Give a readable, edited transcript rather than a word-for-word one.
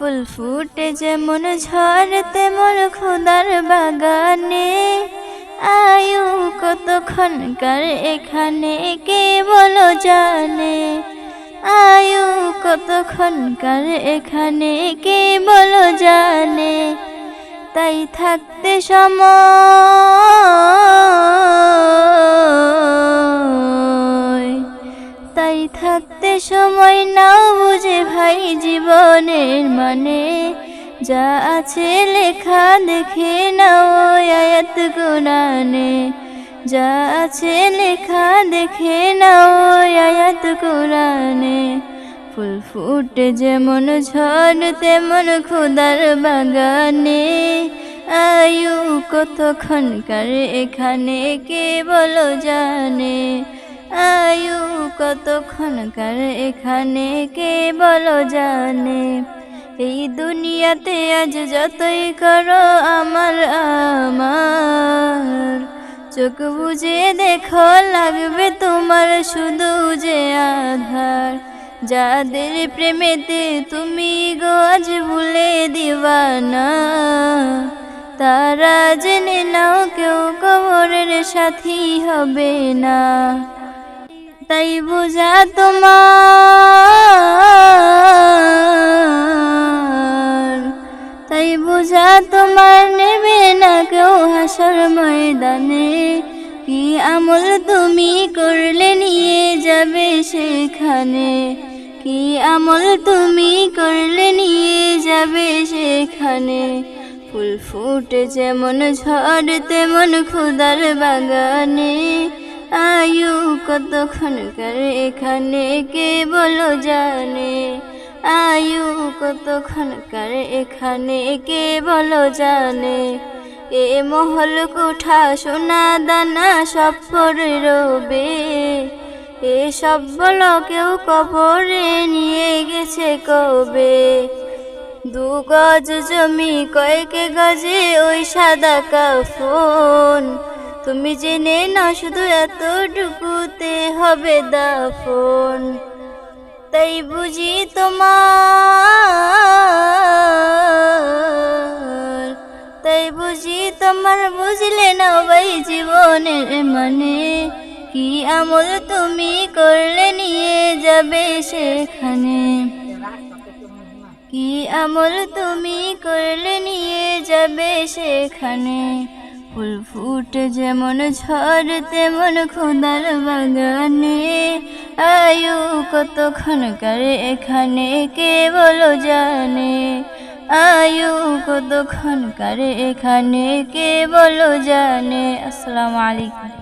ফুল ফুটে যেমন ঝড় তেমন খোদার বাগানে, আয়ু কতক্ষণকার এখানে কে বলো জানে, আয়ু কতক্ষণকার এখানে কে বলো জানে। তাই থাকতে সময় নাও বুঝে ভাই জীবনের মানে, যা আছে লেখা দেখে নাও আয়াত কুরআনে, যা আছে লেখা দেখে নাও আয়াত কুরআনে। ফুল ফুটে যেমন ঝড় তেমন খোদার বাগানে, আয়ু কতক্ষণকার এখানে কে বলো জানে, আয়ু কতক্ষণকার এখানে কে বলো জানে। এই দুনিয়াতে আজ যতই করো আমার আমার, চোখ বুজে দেখো লাগবে তোমার শুধু যে আধার। যাদের প্রেমেতে তুমি গো আজ ভুলে দিওয়ানা, তারা জেনে নাও কেউ কবরের সাথী হবে না। তাই বোঝা তোমার নেবে না কেউ হাসর ময়দানে, কি আমল তুমি করলে নিয়ে যাবে সেখানে, কি আমল তুমি করলে নিয়ে যাবে সেখানে। ফুল ফুটে যেমন ঝড় তেমন খোদার বাগানে, আয়ু কতক্ষণকার এখানে কে বলো জানে, আয়ু কতক্ষণকার এখানে কে বলো জানে। এ মহল কোঠা সোনা দানা সব পড়ে রবে, এ সব বলো কেউ কবরে নিয়ে গেছে কবে। 2 গজ জমি কয়েক গজে ওই সাদা কাফন, তুমি জেনে না শুধু এতটুকুতে হবে দাফন। তাই বুঝি তোমার বুঝলে না ভাই জীবনের মানে, কি আমল তুমি করলে নিয়ে যাবে সেখানে, কি আমল তুমি করলে নিয়ে যাবে সেখানে। ফুল ফুটে যেমন ঝড় তেমন খোদার বাগানে, আয়ু কতক্ষণকার এখানে কে বলো জানে, আয়ু কতক্ষণকার এখানে কে বলো জানে। আসসালামু আলাইকুম।